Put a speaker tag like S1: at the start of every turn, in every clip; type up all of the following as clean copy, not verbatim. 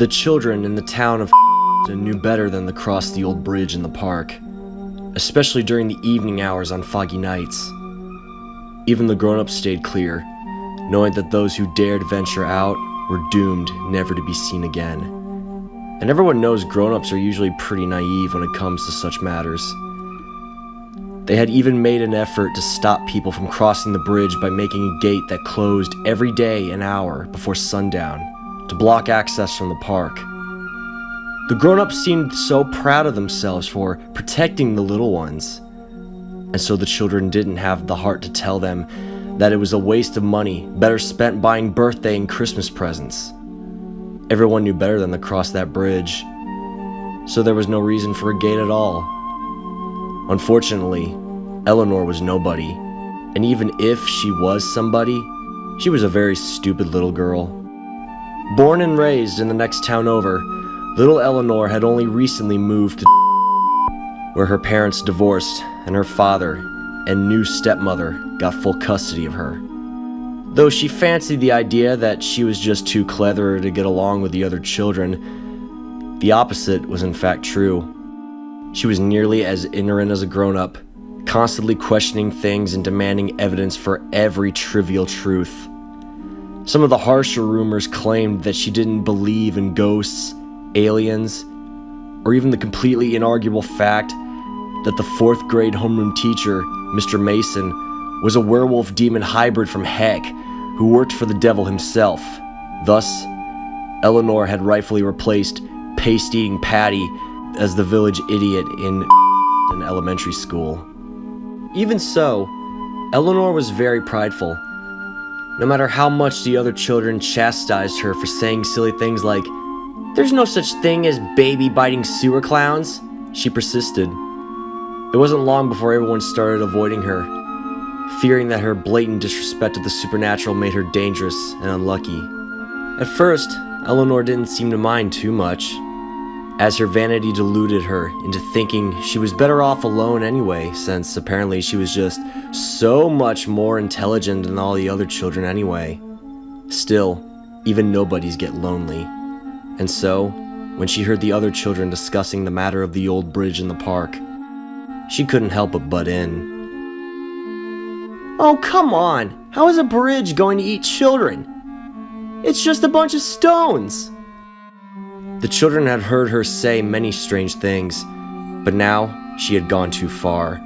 S1: The children in the town of knew better than to cross the old bridge in the park, especially during the evening hours on foggy nights. Even the grown-ups stayed clear, knowing that those who dared venture out were doomed never to be seen again. And everyone knows grown-ups are usually pretty naive when it comes to such matters. They had even made an effort to stop people from crossing the bridge by making a gate that closed every day an hour before sundown to block access from the park. The grown-ups seemed so proud of themselves for protecting the little ones, and so the children didn't have the heart to tell them that it was a waste of money better spent buying birthday and Christmas presents. Everyone knew better than to cross that bridge, so there was no reason for a gate at all. Unfortunately, Eleanor was nobody, and even if she was somebody, she was a very stupid little girl. Born and raised in the next town over, little Eleanor had only recently moved to where her parents divorced and her father and new stepmother got full custody of her. Though she fancied the idea that she was just too clever to get along with the other children, the opposite was in fact true. She was nearly as ignorant as a grown-up, constantly questioning things and demanding evidence for every trivial truth. Some of the harsher rumors claimed that she didn't believe in ghosts, aliens, or even the completely inarguable fact that the 4th grade homeroom teacher, Mr. Mason, was a werewolf demon hybrid from heck who worked for the devil himself. Thus, Eleanor had rightfully replaced paste-eating Patty as the village idiot in elementary school. Even so, Eleanor was very prideful. No matter how much the other children chastised her for saying silly things like, "There's no such thing as baby-biting sewer clowns," she persisted. It wasn't long before everyone started avoiding her, fearing that her blatant disrespect of the supernatural made her dangerous and unlucky. At first, Eleanor didn't seem to mind too much, as her vanity deluded her into thinking she was better off alone anyway, since apparently she was just so much more intelligent than all the other children anyway. Still, even nobodies get lonely. And so, when she heard the other children discussing the matter of the old bridge in the park, she couldn't help but butt in. "Oh, come on! How is a bridge going to eat children? It's just a bunch of stones!" The children had heard her say many strange things, but now she had gone too far.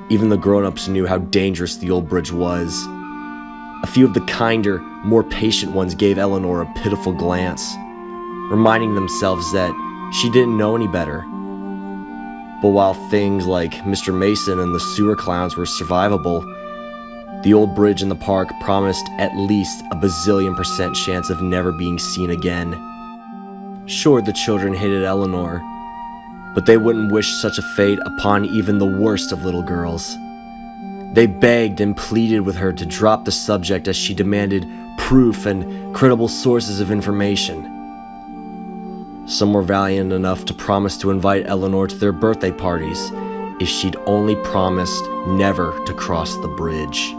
S1: Even the grown-ups knew how dangerous the old bridge was. A few of the kinder, more patient ones gave Eleanor a pitiful glance, reminding themselves that she didn't know any better. But while things like Mr. Mason and the sewer clowns were survivable, the old bridge in the park promised at least a bazillion% chance of never being seen again. Sure, the children hated Eleanor, but they wouldn't wish such a fate upon even the worst of little girls. They begged and pleaded with her to drop the subject as she demanded proof and credible sources of information. Some were valiant enough to promise to invite Eleanor to their birthday parties if she'd only promised never to cross the bridge.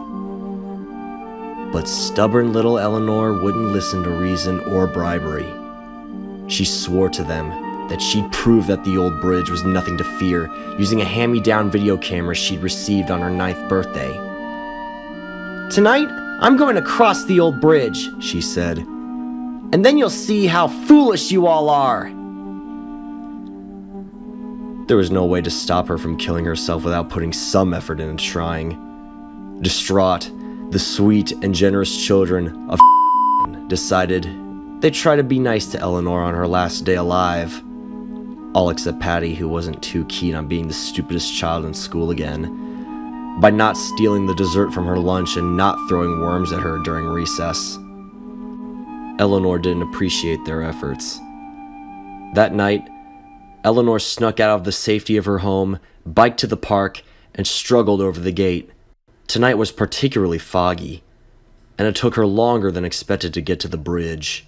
S1: But stubborn little Eleanor wouldn't listen to reason or bribery. She swore to them that she'd prove that the old bridge was nothing to fear using a hand-me-down video camera she'd received on her 9th birthday. "Tonight, I'm going to cross the old bridge," she said, "and then you'll see how foolish you all are." There was no way to stop her from killing herself without putting some effort into trying. Distraught, the sweet and generous children of decided they'd try to be nice to Eleanor on her last day alive. All except Patty, who wasn't too keen on being the stupidest child in school again, by not stealing the dessert from her lunch and not throwing worms at her during recess. Eleanor didn't appreciate their efforts. That night, Eleanor snuck out of the safety of her home, biked to the park, and struggled over the gate. Tonight was particularly foggy, and it took her longer than expected to get to the bridge.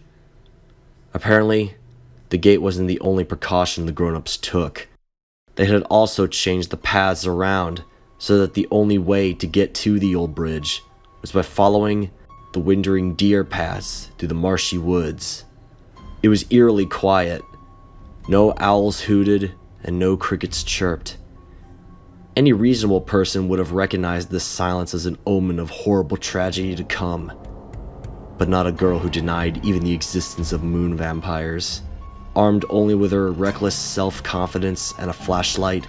S1: Apparently, the gate wasn't the only precaution the grown-ups took. They had also changed the paths around so that the only way to get to the old bridge was by following the wandering deer paths through the marshy woods. It was eerily quiet. No owls hooted and no crickets chirped. Any reasonable person would have recognized this silence as an omen of horrible tragedy to come, but not a girl who denied even the existence of moon vampires. Armed only with her reckless self-confidence and a flashlight,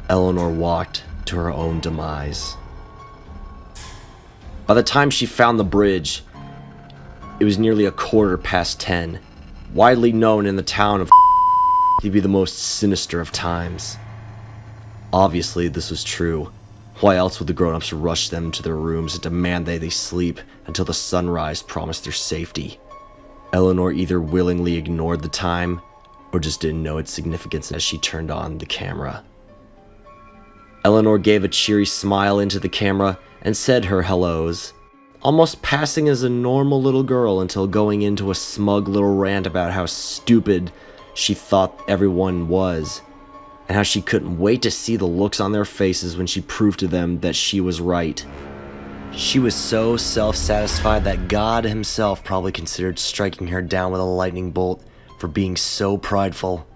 S1: Eleanor walked to her own demise. By the time she found the bridge, it was nearly 10:15, widely known in the town of to be the most sinister of times. Obviously, this was true. Why else would the grown-ups rush them to their rooms and demand they sleep until the sunrise promised their safety? Eleanor either willingly ignored the time or just didn't know its significance as she turned on the camera. Eleanor gave a cheery smile into the camera and said her hellos, almost passing as a normal little girl until going into a smug little rant about how stupid she thought everyone was, and how she couldn't wait to see the looks on their faces when she proved to them that she was right. She was so self-satisfied that God himself probably considered striking her down with a lightning bolt for being so prideful,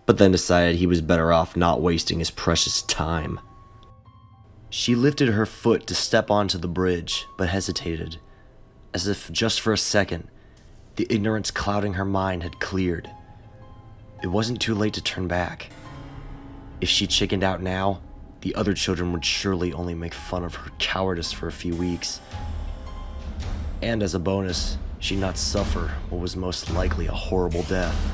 S1: but then decided he was better off not wasting his precious time. She lifted her foot to step onto the bridge, but hesitated, as if just for a second, the ignorance clouding her mind had cleared. It wasn't too late to turn back. If she chickened out now, the other children would surely only make fun of her cowardice for a few weeks. And as a bonus, she'd not suffer what was most likely a horrible death.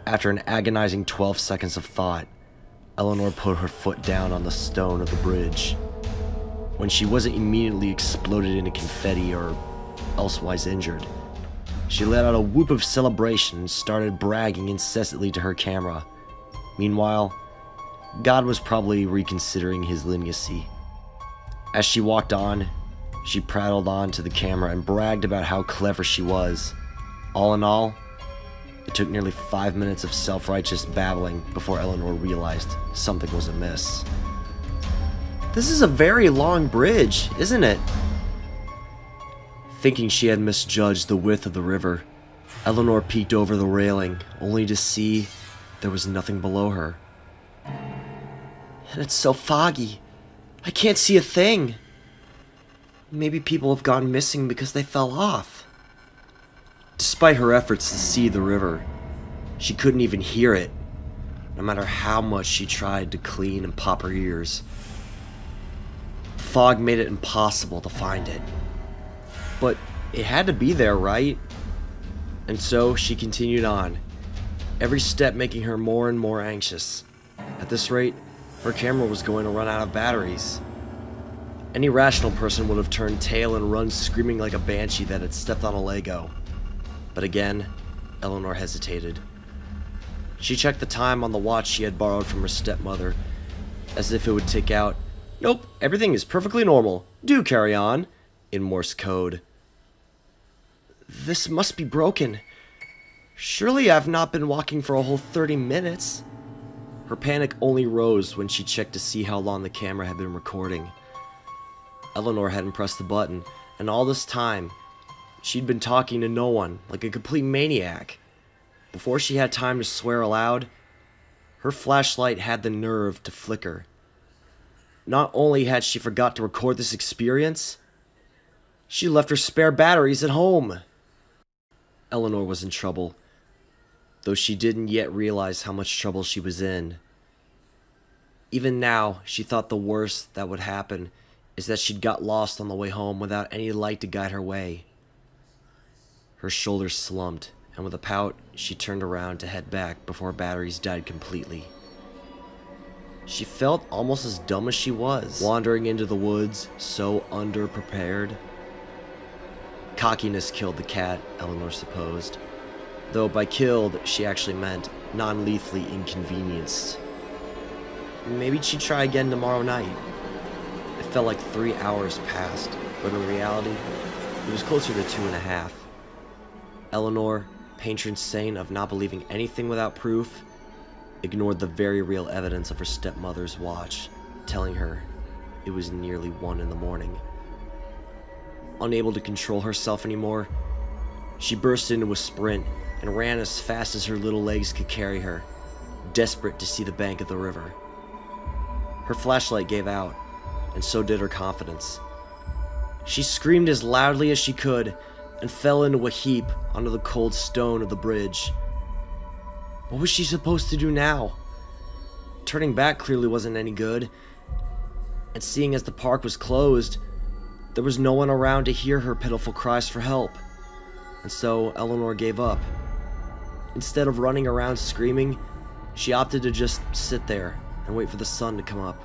S1: After an agonizing 12 seconds of thought, Eleanor put her foot down on the stone of the bridge. When she wasn't immediately exploded into confetti or elsewise injured, she let out a whoop of celebration and started bragging incessantly to her camera. Meanwhile, God was probably reconsidering his leniency. As she walked on, she prattled on to the camera and bragged about how clever she was. All in all, it took nearly 5 minutes of self-righteous babbling before Eleanor realized something was amiss. "This is a very long bridge, isn't it?" Thinking she had misjudged the width of the river, Eleanor peeked over the railing, only to see there was nothing below her. "And it's so foggy. I can't see a thing. Maybe people have gone missing because they fell off." Despite her efforts to see the river, she couldn't even hear it, no matter how much she tried to clean and pop her ears. The fog made it impossible to find it. But it had to be there, right? And so she continued on, every step making her more and more anxious. At this rate, her camera was going to run out of batteries. Any rational person would have turned tail and run screaming like a banshee that had stepped on a Lego. But again, Eleanor hesitated. She checked the time on the watch she had borrowed from her stepmother, as if it would tick out, "Nope, everything is perfectly normal. Do carry on," in Morse code. "This must be broken. Surely I've not been walking for a whole 30 minutes. Her panic only rose when she checked to see how long the camera had been recording. Eleanor hadn't pressed the button, and all this time, she'd been talking to no one, like a complete maniac. Before she had time to swear aloud, her flashlight had the nerve to flicker. Not only had she forgot to record this experience, she left her spare batteries at home. Eleanor was in trouble, though she didn't yet realize how much trouble she was in. Even now, she thought the worst that would happen is that she'd got lost on the way home without any light to guide her way. Her shoulders slumped, and with a pout, she turned around to head back before her batteries died completely. She felt almost as dumb as she was, wandering into the woods, so underprepared. Cockiness killed the cat, Eleanor supposed, though by killed, she actually meant non-lethally inconvenienced. Maybe she'd try again tomorrow night. It felt like 3 hours passed, but in reality, it was closer to 2.5. Eleanor, patron saint of not believing anything without proof, ignored the very real evidence of her stepmother's watch, telling her it was nearly 1 in the morning. Unable to control herself anymore, She burst into a sprint and ran as fast as her little legs could carry her, desperate to see the bank of the river. Her flashlight gave out, and so did her confidence. She screamed as loudly as she could and fell into a heap onto the cold stone of the bridge. What was she supposed to do now? Turning back clearly wasn't any good, and seeing as the park was closed, there was no one around to hear her pitiful cries for help. And so Eleanor gave up. Instead of running around screaming, she opted to just sit there and wait for the sun to come up.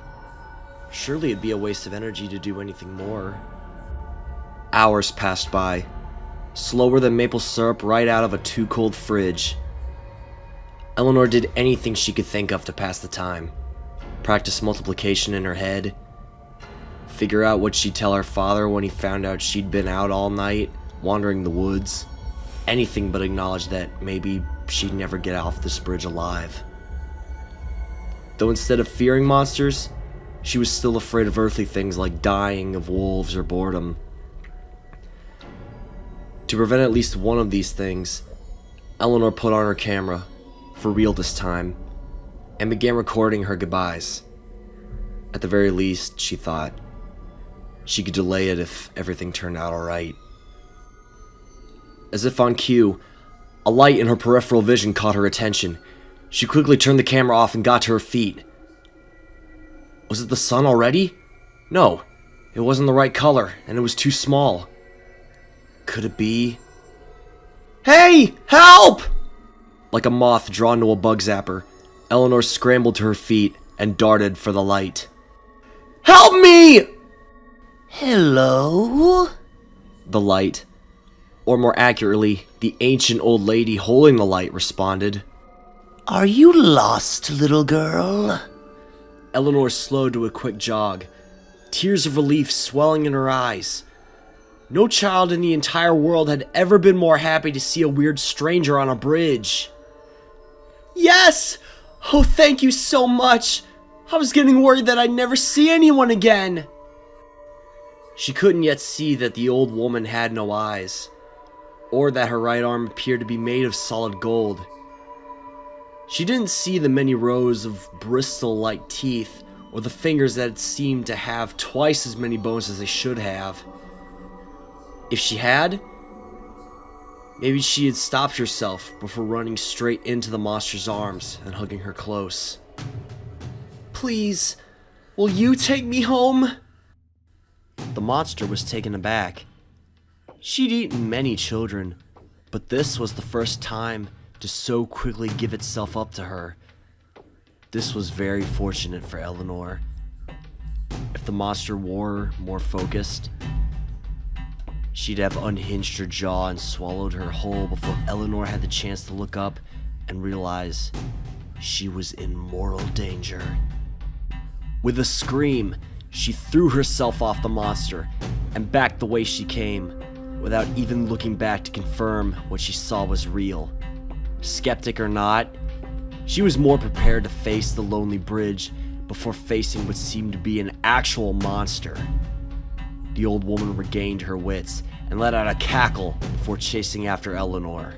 S1: Surely it'd be a waste of energy to do anything more. Hours passed by, slower than maple syrup right out of a too-cold fridge. Eleanor did anything she could think of to pass the time. Practice multiplication in her head, figure out what she'd tell her father when he found out she'd been out all night, wandering the woods. Anything but acknowledge that maybe she'd never get off this bridge alive. Though instead of fearing monsters, she was still afraid of earthly things like dying of wolves or boredom. To prevent at least one of these things, Eleanor put on her camera, for real this time, and began recording her goodbyes. At the very least, she thought, she could delay it if everything turned out alright. As if on cue, a light in her peripheral vision caught her attention. She quickly turned the camera off and got to her feet. Was it the sun already? No, it wasn't the right color, and it was too small. Could it be? Hey! Help! Like a moth drawn to a bug zapper, Eleanor scrambled to her feet and darted for the light. Help me!
S2: Hello?
S1: The light, or more accurately, the ancient old lady holding the light, responded.
S2: Are you lost, little girl?
S1: Eleanor slowed to a quick jog, tears of relief swelling in her eyes. No child in the entire world had ever been more happy to see a weird stranger on a bridge. Yes! Oh, thank you so much! I was getting worried that I'd never see anyone again! She couldn't yet see that the old woman had no eyes, or that her right arm appeared to be made of solid gold. She didn't see the many rows of bristle-like teeth, or the fingers that seemed to have twice as many bones as they should have. If she had, maybe she had stopped herself before running straight into the monster's arms and hugging her close. Please, will you take me home? The monster was taken aback. She'd eaten many children, but this was the first time to so quickly give itself up to her. This was very fortunate for Eleanor. If the monster were more focused, she'd have unhinged her jaw and swallowed her whole before Eleanor had the chance to look up and realize she was in mortal danger. With a scream, she threw herself off the monster and backed the way she came, without even looking back to confirm what she saw was real. Skeptic or not, she was more prepared to face the lonely bridge before facing what seemed to be an actual monster. The old woman regained her wits and let out a cackle before chasing after Eleanor.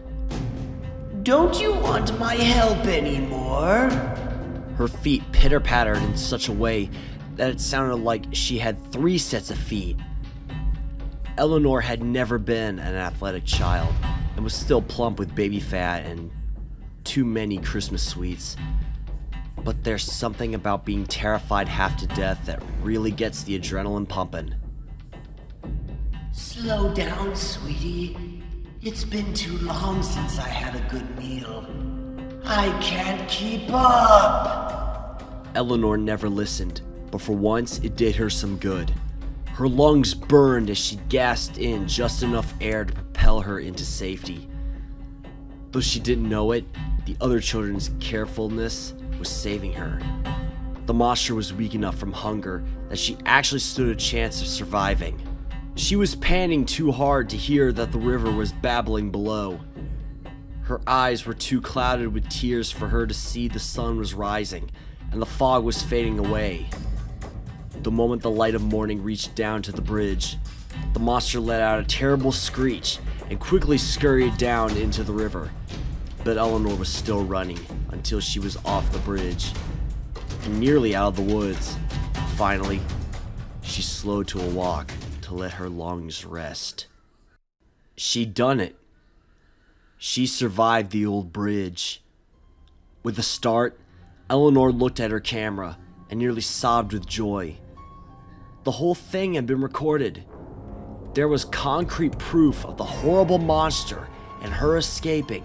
S2: Don't you want my help anymore?
S1: Her feet pitter-pattered in such a way that it sounded like she had 3 sets of feet. Eleanor had never been an athletic child and was still plump with baby fat and too many Christmas sweets. But there's something about being terrified half to death that really gets the adrenaline pumping.
S2: Slow down, sweetie. It's been too long since I had a good meal. I can't keep up.
S1: Eleanor never listened, but for once it did her some good. Her lungs burned as she gasped in just enough air to propel her into safety. Though she didn't know it, the other children's carefulness was saving her. The monster was weak enough from hunger that she actually stood a chance of surviving. She was panting too hard to hear that the river was babbling below. Her eyes were too clouded with tears for her to see the sun was rising, and the fog was fading away. The moment the light of morning reached down to the bridge, The monster let out a terrible screech and quickly scurried down into the river. But Eleanor was still running until she was off the bridge and nearly out of the woods. Finally, she slowed to a walk to let her lungs rest. She'd done it. She survived the old bridge. With a start, Eleanor looked at her camera and nearly sobbed with joy. The whole thing had been recorded. There was concrete proof of the horrible monster and her escaping.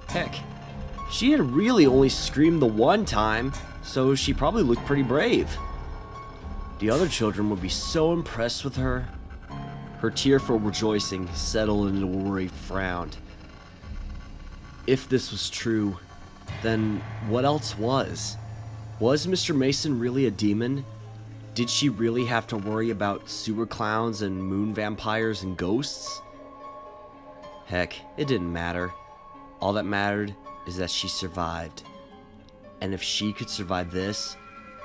S1: Heck, she had really only screamed the one time, so she probably looked pretty brave. The other children would be so impressed with her. Her tearful rejoicing settled into a worried frown. If this was true, then what else was? Was Mr. Mason really a demon? Did she really have to worry about sewer clowns and moon vampires and ghosts? Heck, it didn't matter. All that mattered is that she survived. And if she could survive this,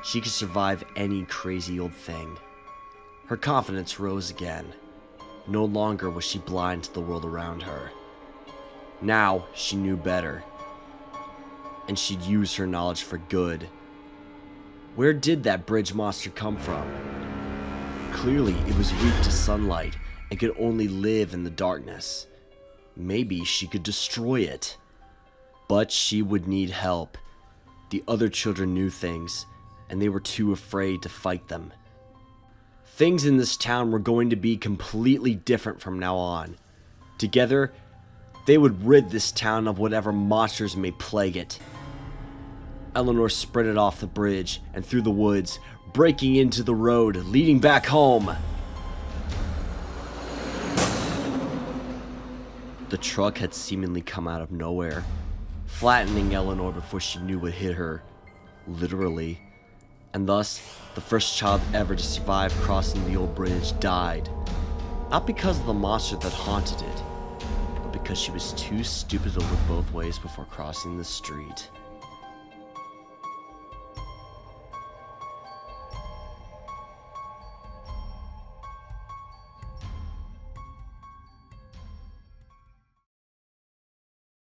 S1: she could survive any crazy old thing. Her confidence rose again. No longer was she blind to the world around her. Now she knew better. And she'd use her knowledge for good. Where did that bridge monster come from? Clearly it was weak to sunlight and could only live in the darkness. Maybe she could destroy it. But she would need help. The other children knew things, and they were too afraid to fight them. Things in this town were going to be completely different from now on. Together, they would rid this town of whatever monsters may plague it. Eleanor sprinted off the bridge and through the woods, breaking into the road leading back home. The truck had seemingly come out of nowhere, flattening Eleanor before she knew what hit her, literally. And thus, the first child ever to survive crossing the old bridge died. Not because of the monster that haunted it, but because she was too stupid to look both ways before crossing the street.